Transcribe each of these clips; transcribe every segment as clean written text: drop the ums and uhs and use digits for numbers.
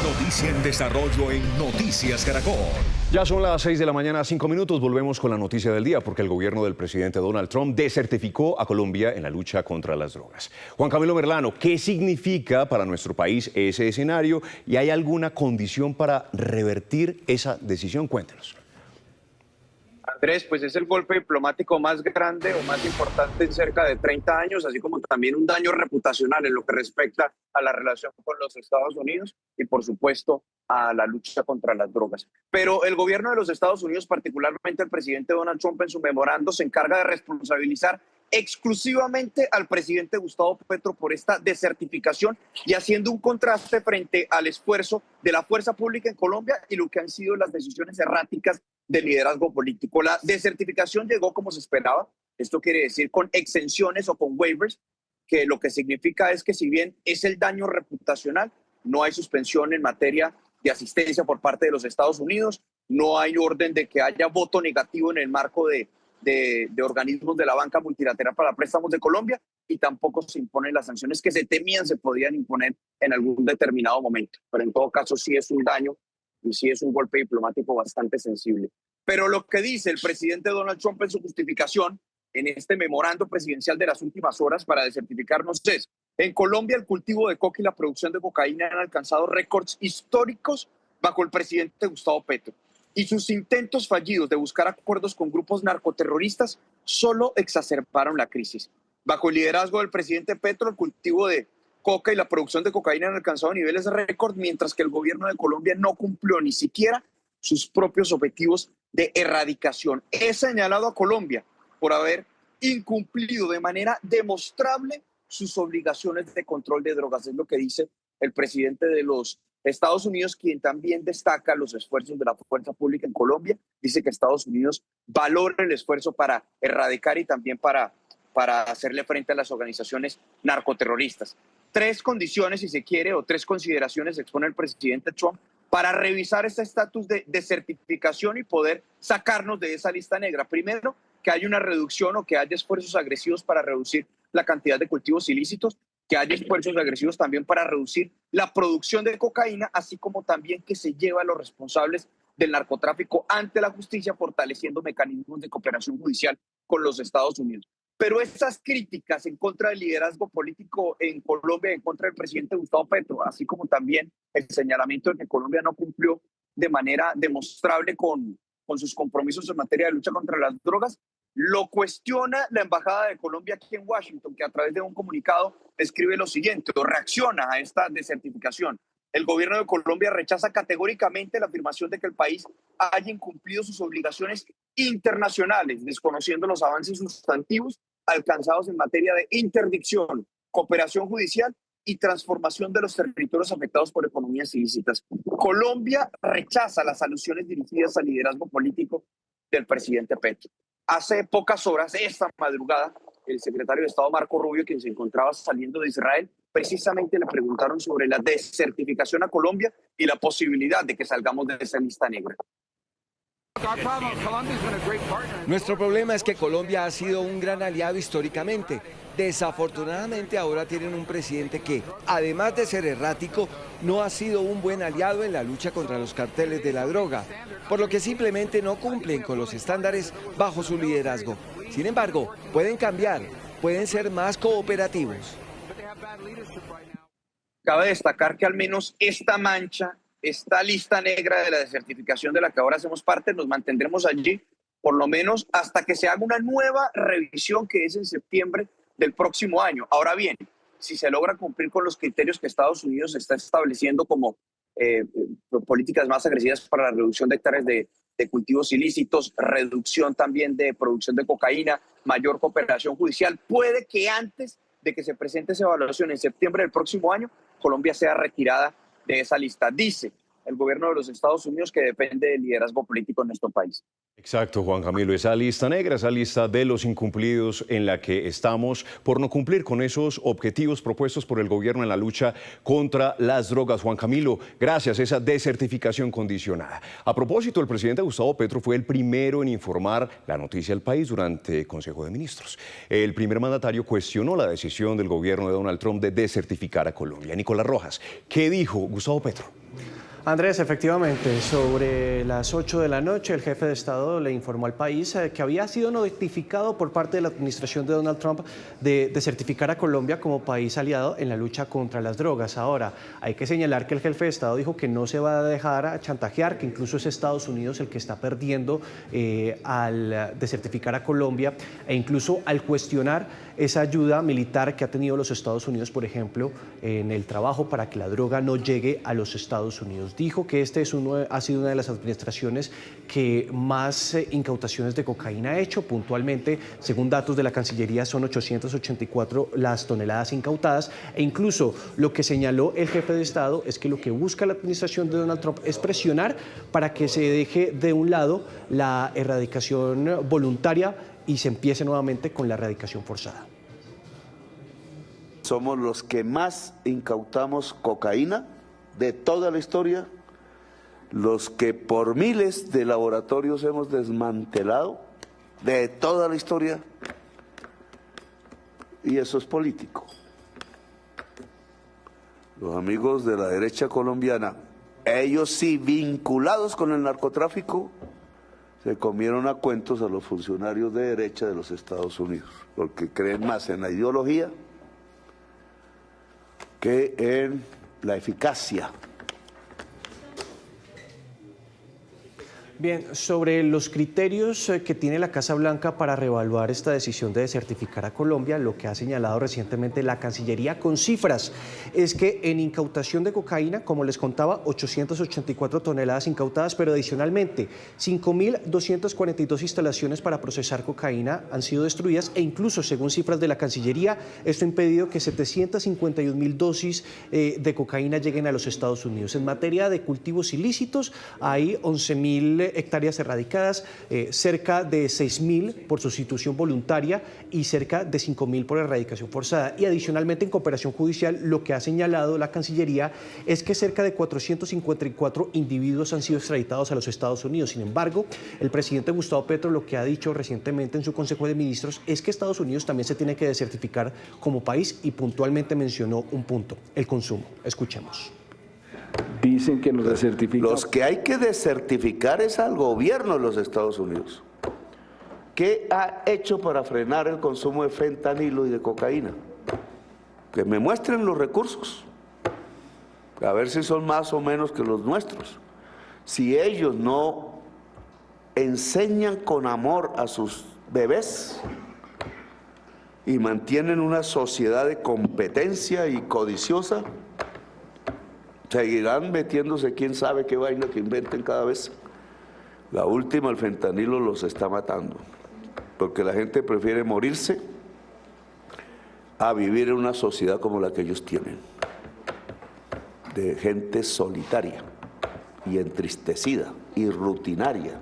Noticia en desarrollo en Noticias Caracol. Ya son las 6 de la mañana, 5 minutos. Volvemos con la noticia del día porque el gobierno del presidente Donald Trump desertificó a Colombia en la lucha contra las drogas. Juan Camilo Merlano, ¿qué significa para nuestro país ese escenario? ¿Y hay alguna condición para revertir esa decisión? Cuéntenos. Andrés, pues es el golpe diplomático más grande o más importante en cerca de 30 años, así como también un daño reputacional en lo que respecta a la relación con los Estados Unidos y, por supuesto, a la lucha contra las drogas. Pero el gobierno de los Estados Unidos, particularmente el presidente Donald Trump, en su memorando se encarga de responsabilizar exclusivamente al presidente Gustavo Petro por esta desertificación y haciendo un contraste frente al esfuerzo de la fuerza pública en Colombia y lo que han sido las decisiones erráticas del liderazgo político. La desertificación llegó como se esperaba. Esto quiere decir con exenciones o con waivers, que lo que significa es que si bien es el daño reputacional, no hay suspensión en materia de asistencia por parte de los Estados Unidos, no hay orden de que haya voto negativo en el marco de organismos de la banca multilateral para préstamos de Colombia, y tampoco se imponen las sanciones que se temían se podían imponer en algún determinado momento. Pero en todo caso sí es un daño y sí es un golpe diplomático bastante sensible. Pero lo que dice el presidente Donald Trump en su justificación, en este memorando presidencial de las últimas horas para desertificarnos es: en Colombia el cultivo de coca y la producción de cocaína han alcanzado récords históricos bajo el presidente Gustavo Petro, y sus intentos fallidos de buscar acuerdos con grupos narcoterroristas solo exacerbaron la crisis. Bajo el liderazgo del presidente Petro, el cultivo de coca y la producción de cocaína han alcanzado niveles récord, mientras que el gobierno de Colombia no cumplió ni siquiera sus propios objetivos de erradicación. He señalado a Colombia por haber incumplido de manera demostrable sus obligaciones de control de drogas. Es lo que dice el presidente de los Estados Unidos, quien también destaca los esfuerzos de la fuerza pública en Colombia. Dice que Estados Unidos valora el esfuerzo para erradicar y también para hacerle frente a las organizaciones narcoterroristas. Tres condiciones, si se quiere, o tres consideraciones expone el presidente Trump para revisar este estatus de desertificación y poder sacarnos de esa lista negra. Primero, que haya una reducción o que haya esfuerzos agresivos para reducir la cantidad de cultivos ilícitos, que haya esfuerzos agresivos también para reducir la producción de cocaína, así como también que se lleve a los responsables del narcotráfico ante la justicia, fortaleciendo mecanismos de cooperación judicial con los Estados Unidos. Pero estas críticas en contra del liderazgo político en Colombia, en contra del presidente Gustavo Petro, así como también el señalamiento de que Colombia no cumplió de manera demostrable con sus compromisos en materia de lucha contra las drogas, lo cuestiona la Embajada de Colombia aquí en Washington, que a través de un comunicado escribe lo siguiente, o reacciona a esta desertificación. El gobierno de Colombia rechaza categóricamente la afirmación de que el país haya incumplido sus obligaciones internacionales, desconociendo los avances sustantivos alcanzados en materia de interdicción, cooperación judicial y transformación de los territorios afectados por economías ilícitas. Colombia rechaza las alusiones dirigidas al liderazgo político del presidente Petro. Hace pocas horas, esta madrugada, el secretario de Estado Marco Rubio, quien se encontraba saliendo de Israel, precisamente le preguntaron sobre la desertificación a Colombia y la posibilidad de que salgamos de esa lista negra. Nuestro problema es que Colombia ha sido un gran aliado históricamente. Desafortunadamente ahora tienen un presidente que, además de ser errático, no ha sido un buen aliado en la lucha contra los carteles de la droga, por lo que simplemente no cumplen con los estándares bajo su liderazgo. Sin embargo, pueden cambiar, pueden ser más cooperativos. Cabe destacar que al menos esta mancha, esta lista negra de la desertificación de la que ahora hacemos parte, nos mantendremos allí por lo menos hasta que se haga una nueva revisión, que es en septiembre del próximo año. Ahora bien, si se logra cumplir con los criterios que Estados Unidos está estableciendo como políticas más agresivas para la reducción de hectáreas de cultivos ilícitos, reducción también de producción de cocaína, mayor cooperación judicial, puede que antes de que se presente esa evaluación en septiembre del próximo año, Colombia sea retirada de esa lista. Dice el gobierno de los Estados Unidos que depende del liderazgo político en nuestro país. Exacto, Juan Camilo, esa lista negra, esa lista de los incumplidos en la que estamos por no cumplir con esos objetivos propuestos por el gobierno en la lucha contra las drogas. Juan Camilo, gracias, esa desertificación condicionada. A propósito, el presidente Gustavo Petro fue el primero en informar la noticia al país durante el Consejo de Ministros. El primer mandatario cuestionó la decisión del gobierno de Donald Trump de desertificar a Colombia. Nicolás Rojas, ¿qué dijo Gustavo Petro? Andrés, efectivamente, sobre las 8 de la noche el jefe de Estado le informó al país que había sido notificado por parte de la administración de Donald Trump de certificar a Colombia como país aliado en la lucha contra las drogas. Ahora, hay que señalar que el jefe de Estado dijo que no se va a dejar chantajear, que incluso es Estados Unidos el que está perdiendo al desertificar a Colombia e incluso al cuestionar esa ayuda militar que ha tenido los Estados Unidos, por ejemplo, en el trabajo para que la droga no llegue a los Estados Unidos. Dijo que ha sido una de las administraciones que más incautaciones de cocaína ha hecho. Puntualmente, según datos de la Cancillería, son 884 las toneladas incautadas e incluso lo que señaló el jefe de Estado es que lo que busca la administración de Donald Trump es presionar para que se deje de un lado la erradicación voluntaria y se empiece nuevamente con la erradicación forzada. Somos los que más incautamos cocaína de toda la historia, los que por miles de laboratorios hemos desmantelado de toda la historia, y eso es político. Los amigos de la derecha colombiana, ellos sí vinculados con el narcotráfico, se comieron a cuentos a los funcionarios de derecha de los Estados Unidos, porque creen más en la ideología que en la eficacia. Bien, sobre los criterios que tiene la Casa Blanca para reevaluar esta decisión de desertificar a Colombia, lo que ha señalado recientemente la Cancillería con cifras es que en incautación de cocaína, como les contaba, 884 toneladas incautadas, pero adicionalmente 5.242 instalaciones para procesar cocaína han sido destruidas e incluso, según cifras de la Cancillería, esto ha impedido que 751.000 dosis de cocaína lleguen a los Estados Unidos. En materia de cultivos ilícitos, hay 11.000 hectáreas erradicadas, cerca de 6.000 por sustitución voluntaria y cerca de 5.000 por erradicación forzada. Y adicionalmente, en cooperación judicial, lo que ha señalado la Cancillería es que cerca de 454 individuos han sido extraditados a los Estados Unidos. Sin embargo, el presidente Gustavo Petro lo que ha dicho recientemente en su Consejo de Ministros es que Estados Unidos también se tiene que desertificar como país y puntualmente mencionó un punto: el consumo. Escuchemos. Dicen que los desertifican. Los que hay que desertificar es al gobierno de los Estados Unidos. ¿Qué ha hecho para frenar el consumo de fentanilo y de cocaína? Que me muestren los recursos, a ver si son más o menos que los nuestros. Si ellos no enseñan con amor a sus bebés y mantienen una sociedad de competencia y codiciosa, seguirán metiéndose quién sabe qué vaina que inventen cada vez. La última, el fentanilo, los está matando, porque la gente prefiere morirse a vivir en una sociedad como la que ellos tienen, de gente solitaria y entristecida y rutinaria.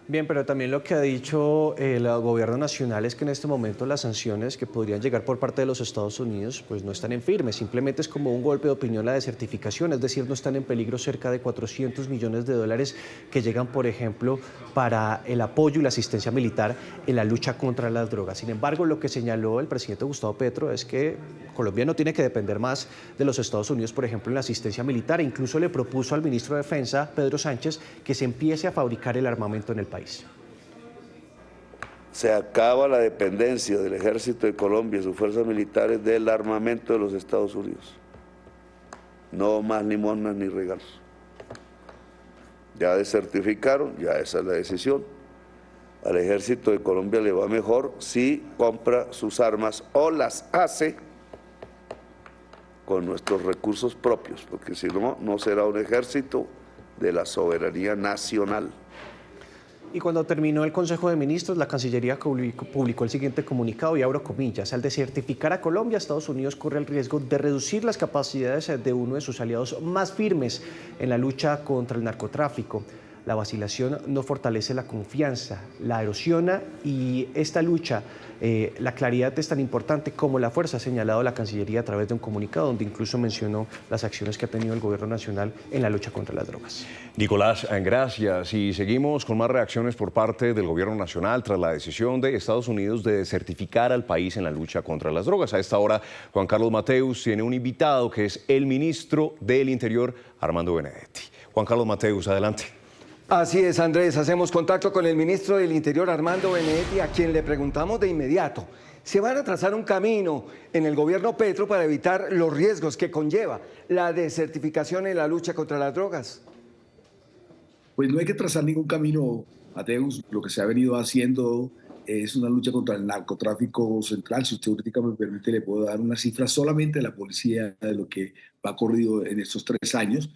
Bien, pero también lo que ha dicho el gobierno nacional es que en este momento las sanciones que podrían llegar por parte de los Estados Unidos pues no están en firme, simplemente es como un golpe de opinión la desertificación, es decir, no están en peligro cerca de 400 millones de dólares que llegan, por ejemplo, para el apoyo y la asistencia militar en la lucha contra las drogas. Sin embargo, lo que señaló el presidente Gustavo Petro es que Colombia no tiene que depender más de los Estados Unidos, por ejemplo, en la asistencia militar, e incluso le propuso al ministro de Defensa, Pedro Sánchez, que se empiece a fabricar el armamento en el país. Se acaba la dependencia del ejército de Colombia y sus fuerzas militares del armamento de los Estados Unidos. No más limosnas ni regalos. Ya desertificaron, ya esa es la decisión. Al ejército de Colombia le va mejor si compra sus armas o las hace con nuestros recursos propios, porque si no, no será un ejército de la soberanía nacional. Y cuando terminó el Consejo de Ministros, la Cancillería publicó el siguiente comunicado, y abro comillas: al desertificar a Colombia, Estados Unidos corre el riesgo de reducir las capacidades de uno de sus aliados más firmes en la lucha contra el narcotráfico. La vacilación no fortalece la confianza, la erosiona, y esta lucha La claridad es tan importante como la fuerza, ha señalado la Cancillería a través de un comunicado donde incluso mencionó las acciones que ha tenido el gobierno nacional en la lucha contra las drogas. Nicolás, gracias. Y seguimos con más reacciones por parte del gobierno nacional tras la decisión de Estados Unidos de desertificar al país en la lucha contra las drogas. A esta hora, Juan Carlos Mateus tiene un invitado que es el ministro del Interior, Armando Benedetti. Juan Carlos Mateus, adelante. Así es, Andrés. Hacemos contacto con el ministro del Interior, Armando Benedetti, a quien le preguntamos de inmediato. ¿Se van a trazar un camino en el gobierno Petro para evitar los riesgos que conlleva la desertificación en la lucha contra las drogas? Pues no hay que trazar ningún camino, Mateus. Lo que se ha venido haciendo es una lucha contra el narcotráfico central. Si usted ahorita me permite, le puedo dar una cifra solamente de la policía de lo que ha corrido en estos 3 años.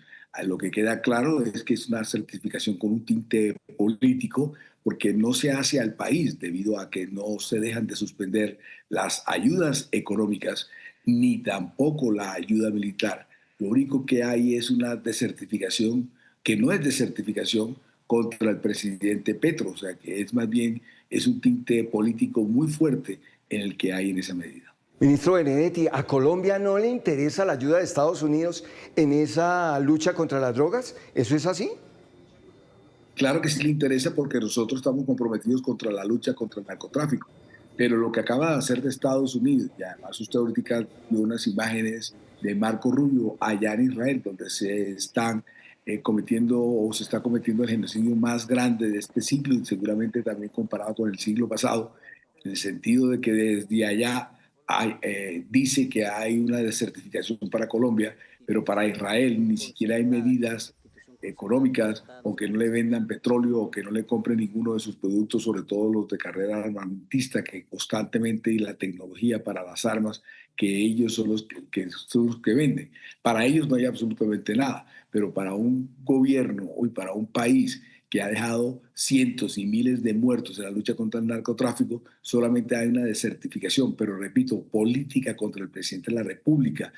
Lo que queda claro es que es una certificación con un tinte político, porque no se hace al país debido a que no se dejan de suspender las ayudas económicas ni tampoco la ayuda militar. Lo único que hay es una desertificación que no es desertificación contra el presidente Petro, o sea que es más bien es un tinte político muy fuerte en el que hay en esa medida. Ministro Benedetti, ¿a Colombia no le interesa la ayuda de Estados Unidos en esa lucha contra las drogas? ¿Eso es así? Claro que sí le interesa porque nosotros estamos comprometidos contra la lucha contra el narcotráfico. Pero lo que acaba de hacer de Estados Unidos, y además usted ahorita vio unas imágenes de Marco Rubio allá en Israel, donde se están cometiendo o se está cometiendo el genocidio más grande de este siglo y seguramente también comparado con el siglo pasado, en el sentido de que desde allá dice que hay una desertificación para Colombia, pero para Israel ni siquiera hay medidas económicas, o que no le vendan petróleo o que no le compren ninguno de sus productos, sobre todo los de carrera armamentista, que constantemente, y la tecnología para las armas, que ellos son los que venden. Para ellos no hay absolutamente nada, pero para un gobierno y para un país que ha dejado cientos y miles de muertos en la lucha contra el narcotráfico, solamente hay una desertificación, pero repito, política contra el presidente de la República,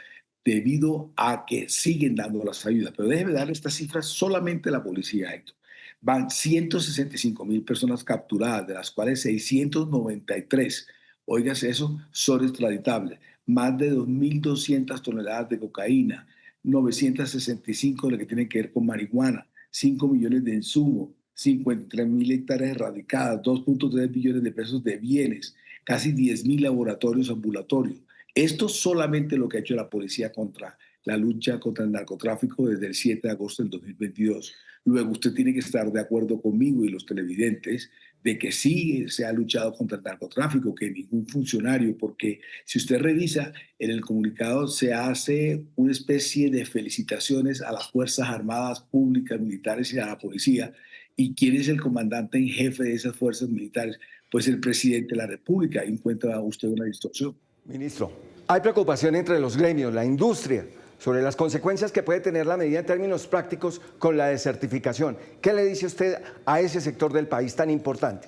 debido a que siguen dando las ayudas. Pero déjeme dar estas cifras solamente la policía, Héctor. Van 165.000 personas capturadas, de las cuales 693, óigase eso, son extraditables. Más de 2.200 toneladas de cocaína, 965 de lo que tiene que ver con marihuana, 5 millones de insumos, 53.000 hectáreas erradicadas, 2.3 billones de pesos de bienes, casi 10.000 laboratorios ambulatorios. Esto solamente lo que ha hecho la policía contra la lucha contra el narcotráfico desde el 7 de agosto del 2022. Luego usted tiene que estar de acuerdo conmigo y los televidentes de que sí se ha luchado contra el narcotráfico, que ningún funcionario, porque si usted revisa en el comunicado se hace una especie de felicitaciones a las Fuerzas Armadas Públicas, militares y a la policía. ¿Y quién es el comandante en jefe de esas fuerzas militares? Pues el presidente de la República. Ahí encuentra usted una distorsión. Ministro, hay preocupación entre los gremios, la industria, sobre las consecuencias que puede tener la medida en términos prácticos con la desertificación. ¿Qué le dice usted a ese sector del país tan importante?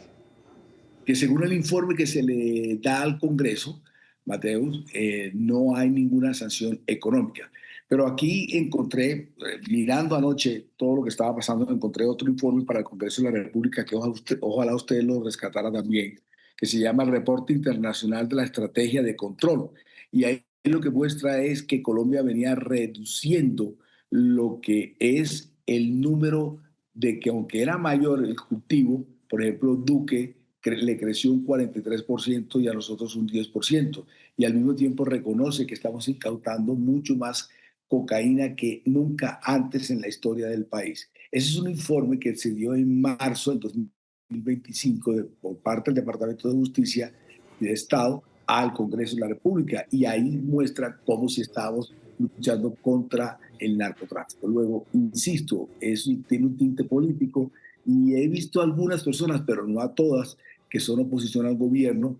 Que según el informe que se le da al Congreso, Mateus, no hay ninguna sanción económica. Pero aquí encontré, mirando anoche todo lo que estaba pasando, encontré otro informe para el Congreso de la República que ojalá usted lo rescatara también, que se llama el Reporte Internacional de la Estrategia de Control. Y ahí lo que muestra es que Colombia venía reduciendo lo que es el número de que, aunque era mayor el cultivo, por ejemplo, Duque le creció un 43% y a nosotros un 10%. Y al mismo tiempo reconoce que estamos incautando mucho más cocaína que nunca antes en la historia del país. Ese es un informe que se dio en marzo del 2025 por parte del Departamento de Justicia y de Estado al Congreso de la República, y ahí muestra cómo si estábamos luchando contra el narcotráfico. Luego, insisto, tiene un tinte político y he visto a algunas personas, pero no a todas, que son oposición al gobierno,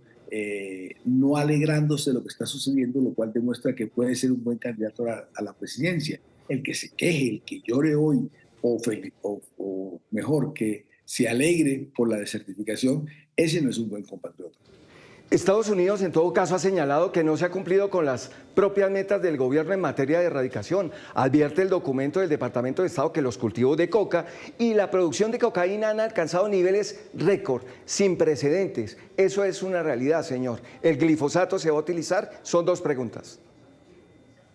no alegrándose de lo que está sucediendo, lo cual demuestra que puede ser un buen candidato a la presidencia. El que se queje, el que llore hoy, o mejor, que se alegre por la desertificación, ese no es un buen compatriota. Estados Unidos, en todo caso, ha señalado que no se ha cumplido con las propias metas del gobierno en materia de erradicación. Advierte el documento del Departamento de Estado que los cultivos de coca y la producción de cocaína han alcanzado niveles récord, sin precedentes. Eso es una realidad, señor. ¿El glifosato se va a utilizar? Son dos preguntas.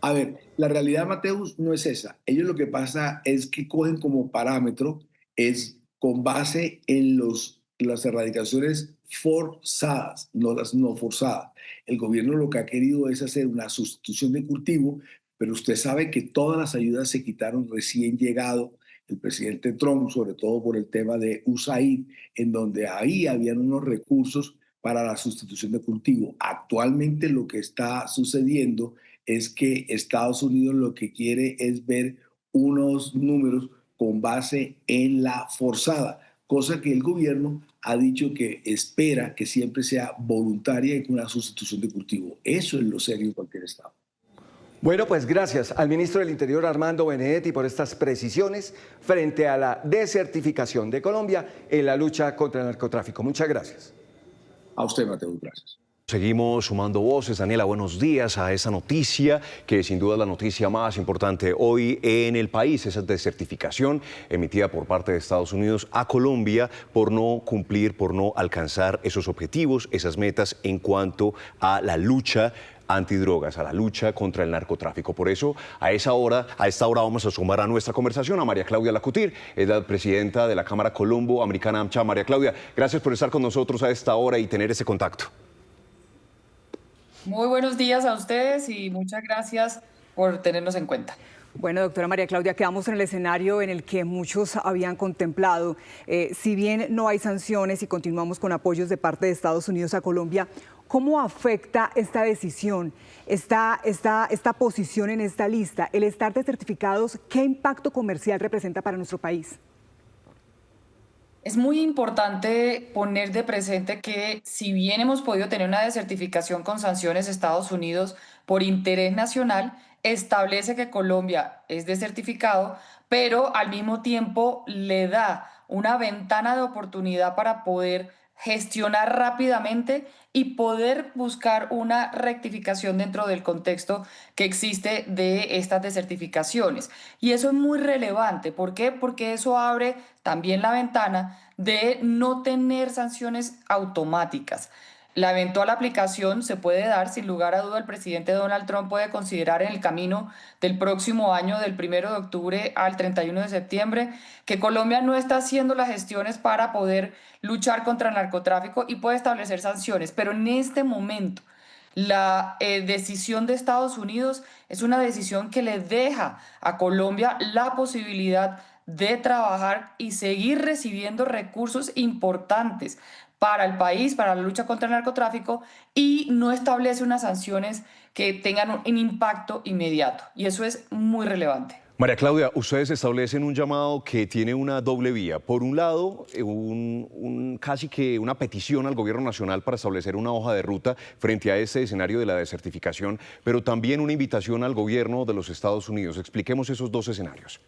A ver, la realidad, Mateus, no es esa. Ellos lo que pasa es que cogen como parámetro, es con base en las erradicaciones forzadas, no las no forzadas. El gobierno lo que ha querido es hacer una sustitución de cultivo, pero usted sabe que todas las ayudas se quitaron recién llegado el presidente Trump, sobre todo por el tema de USAID, en donde ahí habían unos recursos para la sustitución de cultivo. Actualmente lo que está sucediendo es que Estados Unidos lo que quiere es ver unos números con base en la forzada, cosa que el gobierno ha dicho que espera que siempre sea voluntaria y con una sustitución de cultivo. Eso es lo serio en cualquier estado. Bueno, pues gracias al ministro del Interior, Armando Benedetti, por estas precisiones frente a la desertificación de Colombia en la lucha contra el narcotráfico. Muchas gracias. A usted, Mateo, gracias. Seguimos sumando voces. Daniela, buenos días a esa noticia que sin duda es la noticia más importante hoy en el país, esa desertificación emitida por parte de Estados Unidos a Colombia por no cumplir, por no alcanzar esos objetivos, esas metas en cuanto a la lucha antidrogas, a la lucha contra el narcotráfico. Por eso, a esta hora vamos a sumar a nuestra conversación a María Claudia Lacutir, es la presidenta de la Cámara Colombo-Americana AMCHA. María Claudia, gracias por estar con nosotros a esta hora y tener ese contacto. Muy buenos días a ustedes y muchas gracias por tenernos en cuenta. Bueno, doctora María Claudia, quedamos en el escenario en el que muchos habían contemplado. Si bien no hay sanciones y continuamos con apoyos de parte de Estados Unidos a Colombia, ¿cómo afecta esta decisión, esta posición en esta lista? El estar desertificados, ¿qué impacto comercial representa para nuestro país? Es muy importante poner de presente que si bien hemos podido tener una desertificación con sanciones, Estados Unidos, por interés nacional, establece que Colombia es desertificado, pero al mismo tiempo le da una ventana de oportunidad para poder gestionar rápidamente y poder buscar una rectificación dentro del contexto que existe de estas desertificaciones. Y eso es muy relevante. ¿Por qué? Porque eso abre también la ventana de no tener sanciones automáticas. La eventual aplicación se puede dar, sin lugar a duda, el presidente Donald Trump puede considerar en el camino del próximo año, del 1 de octubre al 31 de septiembre, que Colombia no está haciendo las gestiones para poder luchar contra el narcotráfico y puede establecer sanciones. Pero en este momento, la decisión de Estados Unidos es una decisión que le deja a Colombia la posibilidad de trabajar y seguir recibiendo recursos importantes para el país, para la lucha contra el narcotráfico, y no establece unas sanciones que tengan un impacto inmediato. Y eso es muy relevante. María Claudia, ustedes establecen un llamado que tiene una doble vía. Por un lado, casi que una petición al gobierno nacional para establecer una hoja de ruta frente a ese escenario de la desertificación, pero también una invitación al gobierno de los Estados Unidos. Expliquemos esos dos escenarios.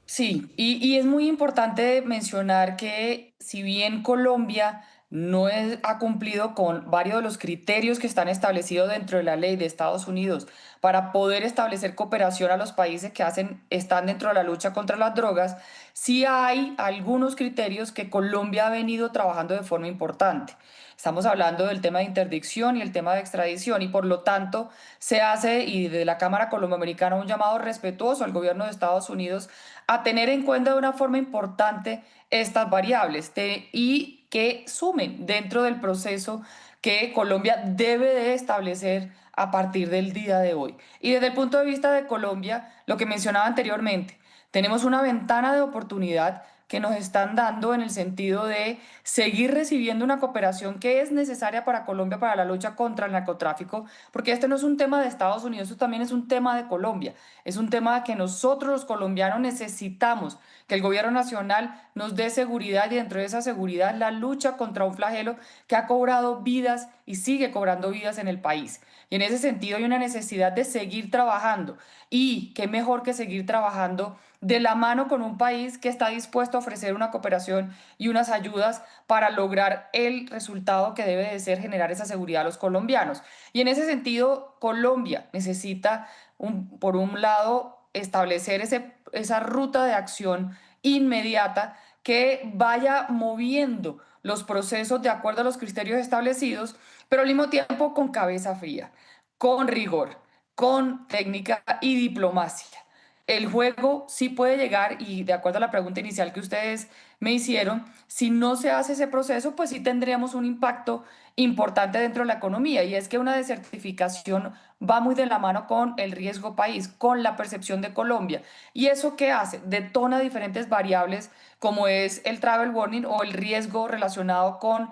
Sí, y es muy importante mencionar que si bien Colombia no ha cumplido con varios de los criterios que están establecidos dentro de la ley de Estados Unidos para poder establecer cooperación a los países que están dentro de la lucha contra las drogas, sí hay algunos criterios que Colombia ha venido trabajando de forma importante. Estamos hablando del tema de interdicción y el tema de extradición, y por lo tanto se hace, y de la Cámara Colombo-Americana, un llamado respetuoso al gobierno de Estados Unidos a tener en cuenta de una forma importante estas variables y que sumen dentro del proceso que Colombia debe de establecer a partir del día de hoy. Y desde el punto de vista de Colombia, lo que mencionaba anteriormente, tenemos una ventana de oportunidad que nos están dando en el sentido de seguir recibiendo una cooperación que es necesaria para Colombia para la lucha contra el narcotráfico, porque este no es un tema de Estados Unidos, esto también es un tema de Colombia, es un tema que nosotros los colombianos necesitamos, que el gobierno nacional nos dé seguridad, y dentro de esa seguridad la lucha contra un flagelo que ha cobrado vidas y sigue cobrando vidas en el país. Y en ese sentido hay una necesidad de seguir trabajando. Y qué mejor que seguir trabajando de la mano con un país que está dispuesto a ofrecer una cooperación y unas ayudas para lograr el resultado que debe de ser generar esa seguridad a los colombianos. Y en ese sentido, Colombia necesita, por un lado, establecer esa ruta de acción inmediata que vaya moviendo los procesos de acuerdo a los criterios establecidos, pero al mismo tiempo con cabeza fría, con rigor, con técnica y diplomacia. El juego sí puede llegar, y de acuerdo a la pregunta inicial que ustedes me hicieron, si no se hace ese proceso, pues sí tendríamos un impacto importante dentro de la economía, y es que una desertificación va muy de la mano con el riesgo país, con la percepción de Colombia. ¿Y eso qué hace? Detona diferentes variables como es el travel warning o el riesgo relacionado con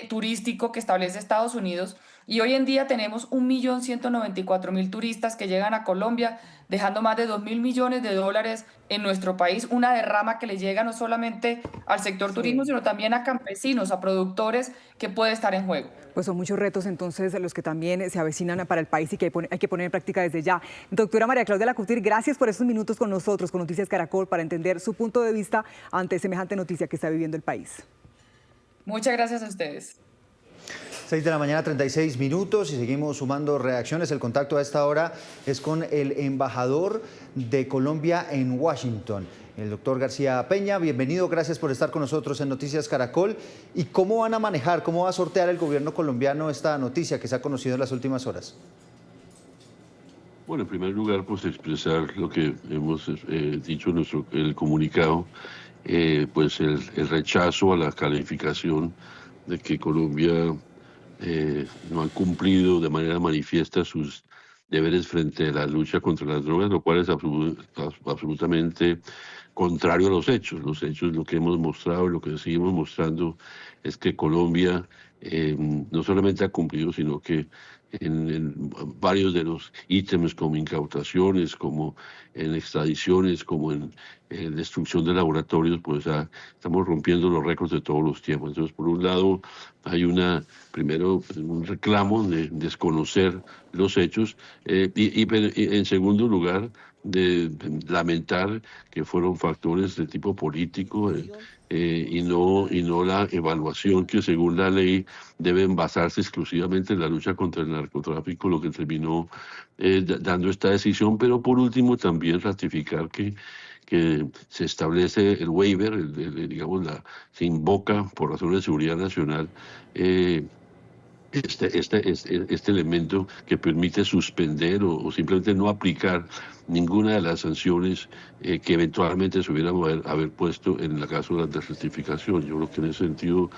turístico que establece Estados Unidos. Y hoy en día tenemos 1.194.000 turistas que llegan a Colombia, dejando más de 2.000 millones de dólares en nuestro país, una derrama que le llega no solamente al sector turismo, sino también a campesinos, a productores, que puede estar en juego. Pues son muchos retos entonces los que también se avecinan para el país y que hay que poner en práctica desde ya. Doctora María Claudia Lacutir, gracias por estos minutos con nosotros, con Noticias Caracol, para entender su punto de vista ante semejante noticia que está viviendo el país. Muchas gracias a ustedes. 6 de la mañana, 36 minutos, y seguimos sumando reacciones. El contacto a esta hora es con el embajador de Colombia en Washington, el doctor García Peña. Bienvenido, gracias por estar con nosotros en Noticias Caracol. ¿Y cómo van a manejar, cómo va a sortear el gobierno colombiano esta noticia que se ha conocido en las últimas horas? Bueno, en primer lugar, pues expresar lo que hemos dicho en el comunicado, pues el rechazo a la calificación de que Colombia no ha cumplido de manera manifiesta sus deberes frente a la lucha contra las drogas, lo cual es absolutamente contrario a los hechos. Los hechos, lo que hemos mostrado y lo que seguimos mostrando es que Colombia no solamente ha cumplido, sino que en varios de los ítems, como incautaciones, como en extradiciones, como en destrucción de laboratorios, pues estamos rompiendo los récords de todos los tiempos. Entonces, por un lado, hay primero un reclamo de desconocer los hechos y en segundo lugar, de lamentar que fueron factores de tipo político y no la evaluación que según la ley deben basarse exclusivamente en la lucha contra el narcotráfico, lo que terminó dando esta decisión. Pero por último también ratificar que se establece el waiver, digamos, se invoca por razones de seguridad nacional este elemento que permite suspender o simplemente no aplicar ninguna de las sanciones que eventualmente se hubieran haber puesto en el caso de la desertificación. Yo creo que en ese sentido,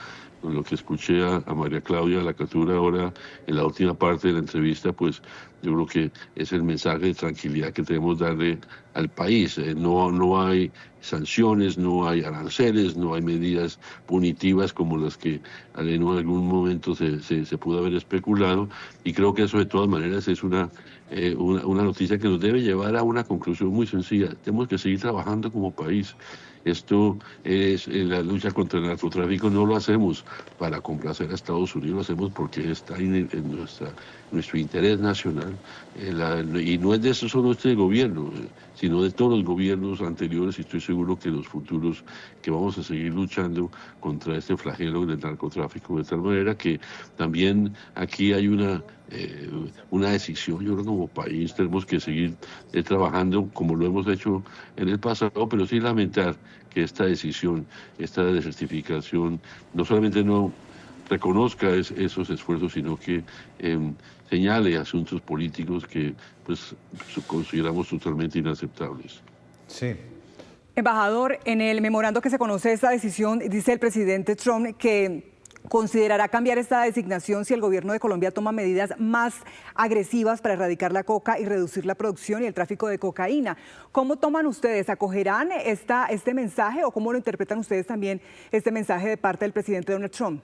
con lo que escuché a María Claudia Lacutir ahora en la última parte de la entrevista, pues yo creo que es el mensaje de tranquilidad que debemos darle al país. No hay sanciones, no hay aranceles, no hay medidas punitivas como las que en algún momento se pudo haber especulado, y creo que eso de todas maneras es una noticia que nos debe llevar a una conclusión muy sencilla. Tenemos que seguir trabajando como país. Esto es la lucha contra el narcotráfico, no lo hacemos para complacer a Estados Unidos, lo hacemos porque está en nuestro interés nacional, y no es de eso solo este gobierno, sino de todos los gobiernos anteriores, y estoy seguro que los futuros, que vamos a seguir luchando contra este flagelo del narcotráfico, de tal manera que también aquí hay una decisión. Yo creo que como país tenemos que seguir trabajando como lo hemos hecho en el pasado, pero sí lamentar que esta decisión, esta desertificación, no solamente no reconozca esos esfuerzos, sino que señale asuntos políticos que pues consideramos totalmente inaceptables. Sí. Embajador, en el memorando que se conoce esta decisión, dice el presidente Trump que considerará cambiar esta designación si el gobierno de Colombia toma medidas más agresivas para erradicar la coca y reducir la producción y el tráfico de cocaína. ¿Cómo toman ustedes? ¿Acogerán este mensaje o cómo lo interpretan ustedes también este mensaje de parte del presidente Donald Trump?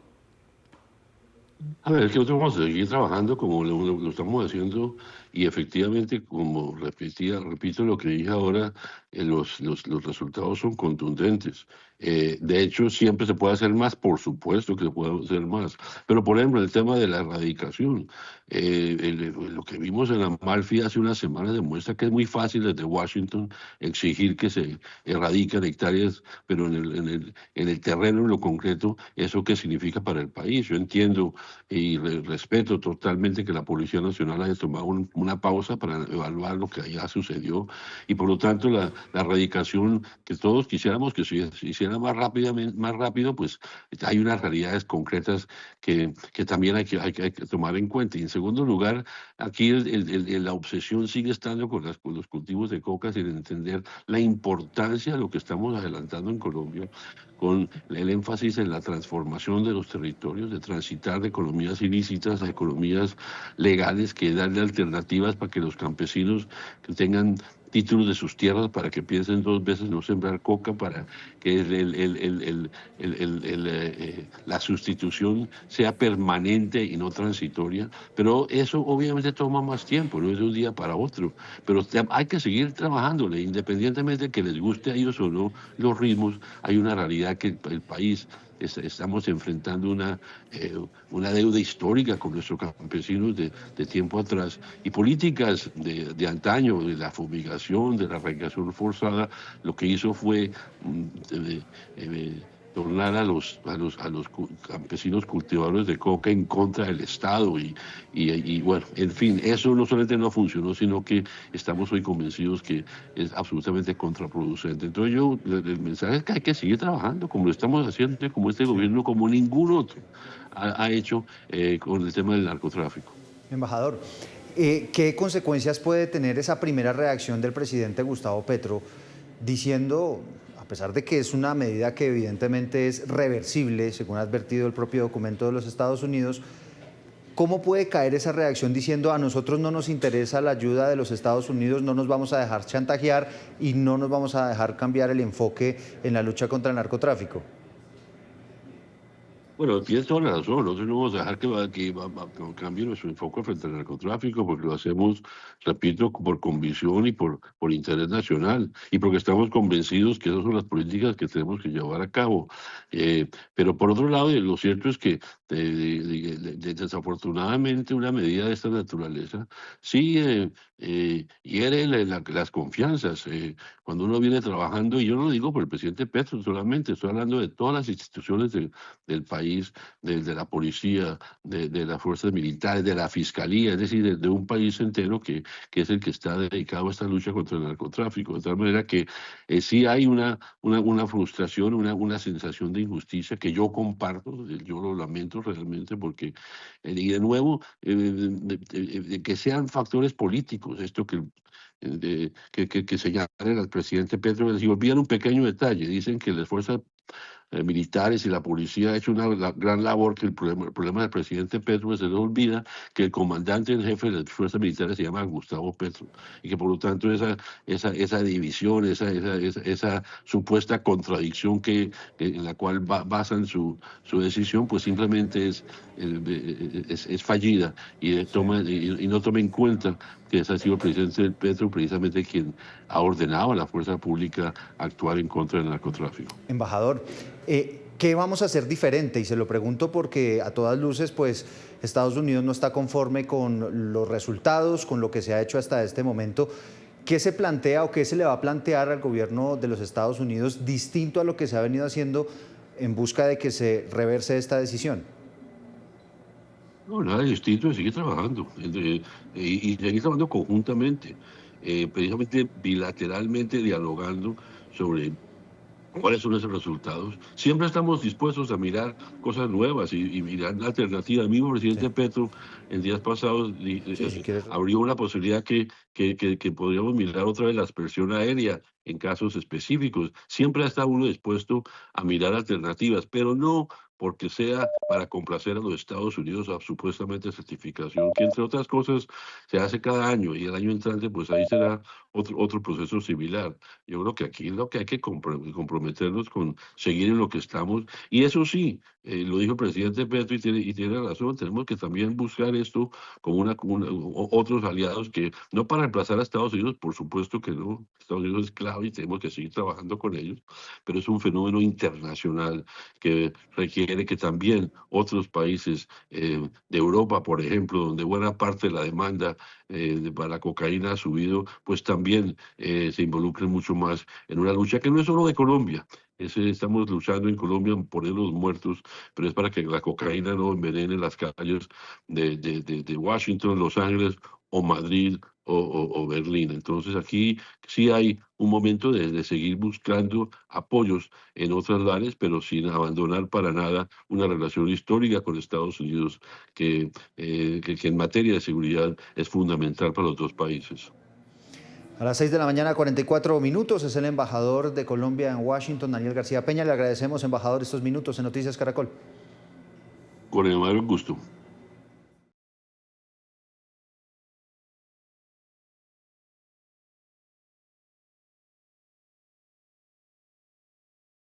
A ver, es que nosotros vamos a seguir trabajando como lo estamos haciendo y efectivamente, como repito lo que dije ahora, los resultados son contundentes. De hecho, siempre se puede hacer más, por supuesto que se puede hacer más. Pero, por ejemplo, el tema de la erradicación, lo que vimos en Amalfi hace unas semanas demuestra que es muy fácil desde Washington exigir que se erradiquen hectáreas, pero en el terreno, en lo concreto, ¿eso qué significa para el país? Yo entiendo y respeto totalmente que la Policía Nacional haya tomado una pausa para evaluar lo que allá sucedió, y por lo tanto la erradicación que todos quisiéramos que se hiciera más rápido, pues hay unas realidades concretas que también hay que tomar en cuenta. Y en segundo lugar, aquí la obsesión sigue estando con los cultivos de coca, sin entender la importancia de lo que estamos adelantando en Colombia, con el énfasis en la transformación de los territorios, de transitar de economías ilícitas a economías legales, que darle alternativas para que los campesinos que tengan títulos de sus tierras, para que piensen dos veces no sembrar coca, para que la sustitución sea permanente y no transitoria. Pero eso obviamente toma más tiempo, no es de un día para otro. Pero hay que seguir trabajándole, independientemente de que les guste a ellos o no los ritmos. Hay una realidad que el país estamos enfrentando una deuda histórica con nuestros campesinos de tiempo atrás, y políticas de antaño, de la fumigación, de la erradicación forzada, lo que hizo fue tornar a los campesinos cultivadores de coca en contra del Estado, y bueno, en fin, eso no solamente no funcionó, sino que estamos hoy convencidos que es absolutamente contraproducente. Entonces el mensaje es que hay que seguir trabajando como lo estamos haciendo, como este gobierno, como ningún otro ha hecho con el tema del narcotráfico. Embajador, ¿qué consecuencias puede tener esa primera reacción del presidente Gustavo Petro diciendo, a pesar de que es una medida que evidentemente es reversible, según ha advertido el propio documento de los Estados Unidos, cómo puede caer esa reacción diciendo a nosotros no nos interesa la ayuda de los Estados Unidos, no nos vamos a dejar chantajear y no nos vamos a dejar cambiar el enfoque en la lucha contra el narcotráfico? Bueno, tienes toda la razón. Nosotros no vamos a dejar que cambie nuestro enfoque frente al narcotráfico, porque lo hacemos, repito, por convicción y por interés nacional, y porque estamos convencidos que esas son las políticas que tenemos que llevar a cabo. Pero por otro lado, lo cierto es que desafortunadamente una medida de esta naturaleza sí hiere las confianzas. Cuando uno viene trabajando, y yo no lo digo por el presidente Petro solamente, estoy hablando de todas las instituciones del país, de la policía, de las fuerzas militares, de la fiscalía, es decir, de un país entero que es el que está dedicado a esta lucha contra el narcotráfico. De tal manera que sí hay una frustración, una sensación de injusticia que yo comparto, yo lo lamento realmente, porque, y de nuevo, que sean factores políticos, esto que señalen al presidente Petro, y olvidan un pequeño detalle, dicen que las fuerzas militares y la policía ha hecho una gran labor, que el problema del presidente Petro se le olvida que el comandante en jefe de las fuerzas militares se llama Gustavo Petro, y que por lo tanto esa división, esa supuesta contradicción en la cual basan su decisión, pues simplemente es fallida, y no toma en cuenta que ese ha sido el presidente Petro precisamente quien ha ordenado a la fuerza pública actuar en contra del narcotráfico. Embajador, ¿qué vamos a hacer diferente? Y se lo pregunto porque a todas luces, pues Estados Unidos no está conforme con los resultados, con lo que se ha hecho hasta este momento. ¿Qué se plantea o qué se le va a plantear al gobierno de los Estados Unidos distinto a lo que se ha venido haciendo en busca de que se reverse esta decisión? No, nada distinto, seguir trabajando y seguir trabajando conjuntamente, precisamente bilateralmente, dialogando sobre cuáles son esos resultados. Siempre estamos dispuestos a mirar cosas nuevas y mirar alternativas. El mismo presidente Petro en días pasados abrió una posibilidad que podríamos mirar otra vez la aspersión aérea en casos específicos. Siempre está uno dispuesto a mirar alternativas, pero no porque sea para complacer a los Estados Unidos a supuestamente certificación, que entre otras cosas se hace cada año, y el año entrante pues ahí será otro proceso similar. Yo creo que aquí lo que hay que comprometernos con seguir en lo que estamos, y eso sí, lo dijo el presidente Petro y tiene razón, tenemos que también buscar esto como otros aliados que, no para reemplazar a Estados Unidos, por supuesto que no, Estados Unidos es clave y tenemos que seguir trabajando con ellos, pero es un fenómeno internacional que requiere que también otros países de Europa, por ejemplo, donde buena parte de la demanda para la cocaína ha subido, pues también se involucren mucho más en una lucha que no es solo de Colombia. Estamos luchando en Colombia por los muertos, pero es para que la cocaína no envenene las calles de Washington, Los Ángeles o Madrid o Berlín. Entonces aquí sí hay un momento de seguir buscando apoyos en otras áreas, pero sin abandonar para nada una relación histórica con Estados Unidos que en materia de seguridad es fundamental para los dos países. A las 6 de la mañana, 44 minutos, es el embajador de Colombia en Washington, Daniel García Peña. Le agradecemos, embajador, estos minutos en Noticias Caracol. Con el mayor gusto.